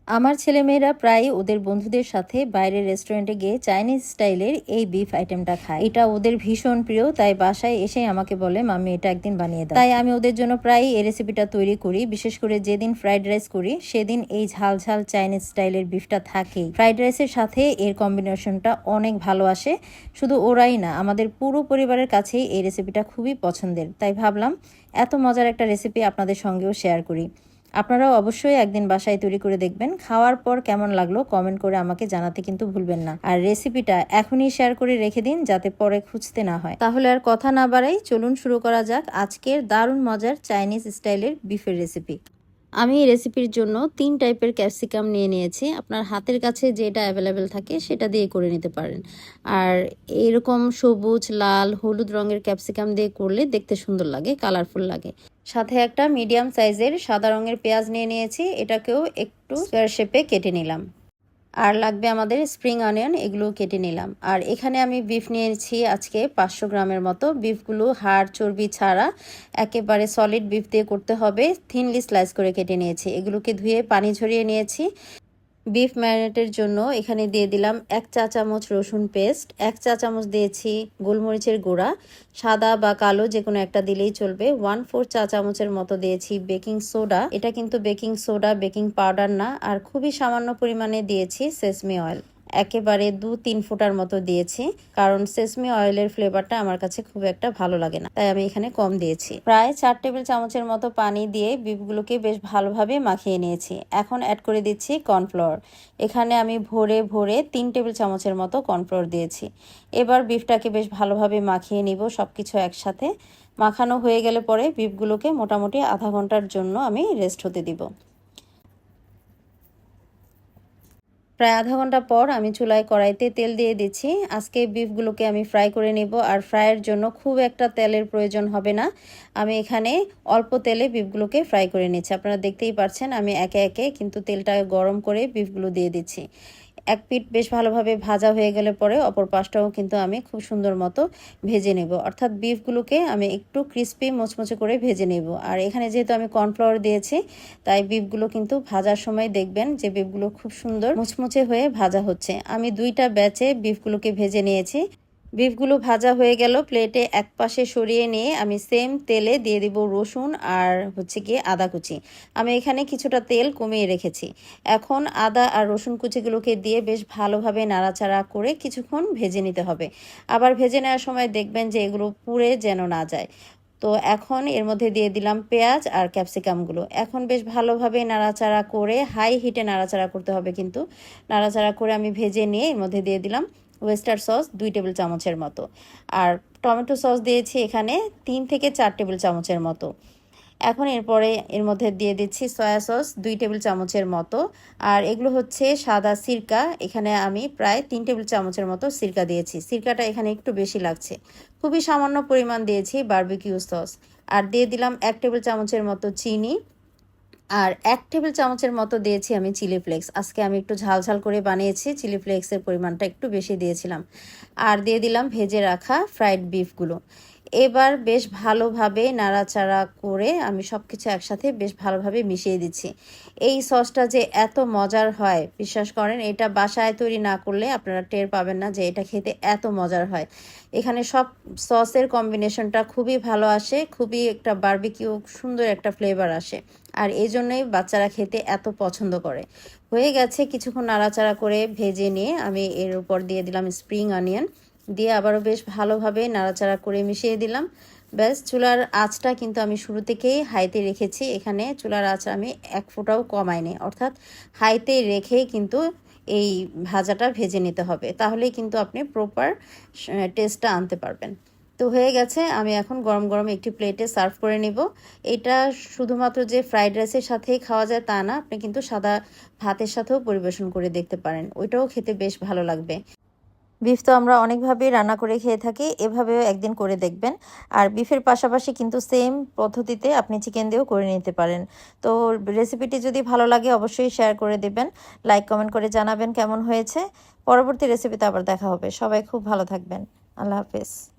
আমার ছেলেমেয়েরা প্রায় ওদের বন্ধুদের সাথে বাইরের রেস্টুরেন্টে গিয়ে চাইনিজ স্টাইলের এই বিফ আইটেমটা খায়। এটা ওদের ভীষণ প্রিয়, তাই বাসায় এসে আমাকে বলে মাম্মি এটা একদিন বানিয়ে দাও। তাই আমি ওদের জন্য প্রায় এই রেসিপিটা তৈরি করি। বিশেষ করে যেদিন ফ্রাইড রাইস করি সেদিন এই ঝাল ঝাল চাইনিজ স্টাইলের বিফটা থাকেই। ফ্রাইড রাইসের সাথে এর কম্বিনেশনটা অনেক ভালো আসে। শুধু ওরাই না, আমাদের পুরো পরিবারের কাছেই এই রেসিপিটা খুবই পছন্দের। তাই ভাবলাম এত মজার একটা রেসিপি আপনাদের সঙ্গেও শেয়ার করি। আপনারাও অবশ্যই একদিন বাসায় তৈরি করে দেখবেন। খাওয়ার পর কেমন লাগলো কমেন্ট করে আমাকে জানাতে কিন্তু ভুলবেন না। আর রেসিপিটা এখনই শেয়ার করে রেখে দিন, যাতে পরে খুঁজতে না হয়। তাহলে আর কথা না বাড়াই, চলুন শুরু করা যাক আজকের দারুণ মজার চাইনিজ স্টাইলের বিফের রেসিপি। আমি এই রেসিপির জন্য 3 টাইপের ক্যাপসিকাম নিয়ে নিয়েছি। আপনার হাতের কাছে যেটা অ্যাভেলেবেল থাকে সেটা দিয়ে করে নিতে পারেন। আর এরকম সবুজ, লাল, হলুদ রঙের ক্যাপসিকাম দিয়ে করলে দেখতে সুন্দর লাগে, কালারফুল লাগে। সাথে একটা মিডিয়াম সাইজের সাদা রঙের পেঁয়াজ নিয়ে নিয়েছি, এটাকেও একটু স্কোয়ার শেপে কেটে নিলাম। আর লাগবে আমাদের স্প্রিং অনিয়ন, এগুলো কেটে নিলাম। আর এখানে আমি বিফ নিয়েছি আজকে 500 গ্রামের মতো। বিফগুলো হাড় চর্বি ছাড়া একেবারে সলিড বিফ দিয়ে করতে হবে। থিনলি স্লাইস করে কেটে নিয়েছি। এগুলোকে ধুয়ে পানি ঝরিয়ে নিয়েছি। বিফ ম্যারিনেটের জন্য এখানে দিয়ে দিলাম 1 চা চামচ রসুন পেস্ট, 1 চা চামচ দিয়েছি গোলমরিচের গুঁড়া, সাদা বা কালো যে কোনো একটা দিলেই চলবে। 1/4 চা চামচের মতো দিয়েছি বেকিং সোডা। এটা কিন্তু বেকিং সোডা, বেকিং পাউডার না। আর খুবই সামান্য পরিমাণে দিয়েছি সেসমি অয়েল, একেবারে 2-3 ফোঁটার মতো দিয়েছি, কারণ সেসমি অয়েলের ফ্লেভারটা আমার কাছে খুব একটা ভালো লাগে না, তাই আমি এখানে কম দিয়েছি। প্রায় 4 টেবিল চামচের মতো পানি দিয়ে বিফগুলোকে বেশ ভালোভাবে মাখিয়ে নিয়েছি। এখন অ্যাড করে দিচ্ছি কর্নফ্লাওয়ার। এখানে আমি ভরে ভরে 3 টেবিল চামচের মতো কর্নফ্লাওয়ার দিয়েছি। এবার বিফটাকে বেশ ভালোভাবে মাখিয়ে নিব সবকিছু একসাথে। মাখানো হয়ে গেলে পরে বিফগুলোকে মোটামুটি আধা ঘন্টার জন্য আমি রেস্ট হতে দিব। প্রায় আধা ঘন্টা পর আমি চুলায় কড়াইতে তেল দিয়ে দিচ্ছি। আজকে বিফগুলোকে আমি ফ্রাই করে নেব। আর ফ্রাইয়ের জন্য খুব একটা তেলের প্রয়োজন হবে না। আমি এখানে অল্প তেলে বিফগুলোকে ফ্রাই করে নিচ্ছি। আপনারা দেখতেই পাচ্ছেন আমি একে একে কিন্তু তেলটা গরম করে বিফগুলো দিয়ে দিচ্ছি। এক পিঠ বেশ ভালোভাবে ভাজা হয়ে গেলে পরে অপর পাশটাও কিন্তু আমি খুব সুন্দর মতো ভেজে নেব। অর্থাৎ বিফগুলোকে আমি একটু ক্রিস্পি মুচমুচে করে ভেজে নেব। আর এখানে যেহেতু আমি কর্নফ্লাওয়ার দিয়েছি, তাই বিফগুলো কিন্তু ভাজার সময় দেখবেন যে বিফগুলো খুব সুন্দর মুচমুচে হয়ে ভাজা হচ্ছে। আমি 2টা ব্যাচে বিফগুলোকে ভেজে নিয়েছি। বিফগুলো ভাজা হয়ে গেল, প্লেটে এক পাশে সরিয়ে নিয়ে আমি সেম তেলে দিয়ে দিব রসুন আর গিয়ে আদা কুচি। আমি এখানে কিছুটা তেল কমিয়ে রেখেছি। এখন আদা আর রসুন কুচিগুলোকে দিয়ে বেশ ভালোভাবে নাড়াচাড়া করে কিছুক্ষণ ভেজে নিতে হবে। আবার ভেজে নেওয়ার সময় দেখবেন যে এগুলো পুড়ে যেন না যায়। তো এখন এর মধ্যে দিয়ে দিলাম পেঁয়াজ আর ক্যাপসিকামগুলো। এখন বেশ ভালোভাবে নাড়াচাড়া করে, হাই হিটে নাড়াচাড়া করতে হবে কিন্তু, নাড়াচাড়া করে আমি ভেজে নিয়ে এর মধ্যে দিয়ে দিলাম ওয়েস্টার সস 2 টেবিল চামচের মতো। আর টমেটো সস দিয়েছি এখানে 3 থেকে 4 টেবিল চামচের মতো। এখন এরপরে এর মধ্যে দিয়ে দিচ্ছি সয়া সস 2 টেবিল চামচের মতো। আর এগুলো হচ্ছে সাদা সিরকা, এখানে আমি প্রায় 3 টেবিল চামচের মতো সিরকা দিয়েছি। সিরকাটা এখানে একটু বেশি লাগছে। খুবই সামান্য পরিমাণ দিয়েছি বারবিকিউ সস। আর দিয়ে দিলাম 1 টেবিল চামচের মতো চিনি। আর 1 টেবিল চামচের মতো দিয়েছি আমি চিলি ফ্লেক্স। আজকে আমি একটু ঝাল ঝাল করে বানিয়েছি, চিলি ফ্লেক্সের পরিমাণটা একটু বেশি দিয়েছিলাম। আর দিয়ে দিলাম ভেজে রাখা ফ্রাইড বিফগুলো। এবার বেশ ভালোভাবে নাড়াচাড়া করে আমি সব কিছু একসাথে বেশ ভালোভাবে মিশিয়ে দিচ্ছি। এই সসটা যে এত মজার হয় বিশ্বাস করেন, এটা বাসায় তৈরি না করলে আপনারা টের পাবেন না যে এটা খেতে এত মজার হয়। এখানে সব সসের কম্বিনেশনটা খুবই ভালো আসে, খুবই একটা বারবিকিউ সুন্দর একটা ফ্লেভার আসে। আর এই জন্যই বাচ্চারা খেতে এত পছন্দ করে। হয়ে গেছে, কিছুক্ষণ নাড়াচাড়া করে ভেজে নিয়ে আমি এর উপর দিয়ে দিলাম স্প্রিং অনিয়ন, দিয়ে আবারও বেশ ভালোভাবে নাড়াচাড়া করে মিশিয়ে দিলাম। ব্যাস, চুলার আঁচটা কিন্তু আমি শুরু থেকেই হাইতে রেখেছি। এখানে চুলার আঁচ আমি 1 ফোঁটাও কমাইনি, অর্থাৎ হাইতে রেখেই কিন্তু এই ভাজাটা ভেজে নিতে হবে, তাহলেই কিন্তু আপনি প্রপার টেস্টটা আনতে পারবেন। তো হয়ে গেছে, আমি এখন গরম গরম একটি প্লেটে সার্ভ করে নিব। এটা শুধুমাত্র যে ফ্রাইড রাইসের সাথেই খাওয়া যায় তা না, আপনি কিন্তু সাদা ভাতের সাথেও পরিবেশন করে দেখতে পারেন, ওইটাও খেতে বেশ ভালো লাগবে। বিফ তো আমরা অনেকভাবেই রান্না করে খেয়ে থাকি, এভাবেও একদিন করে দেখবেন। আর বিফের পাশাপাশি কিন্তু সেম পদ্ধতিতে আপনি চিকেন দিয়েও করে নিতে পারেন। তো রেসিপিটি যদি ভালো লাগে অবশ্যই শেয়ার করে দেবেন, লাইক কমেন্ট করে জানাবেন কেমন হয়েছে। পরবর্তী রেসিপিতে আবার দেখা হবে। সবাই খুব ভালো থাকবেন। আল্লাহ হাফেজ।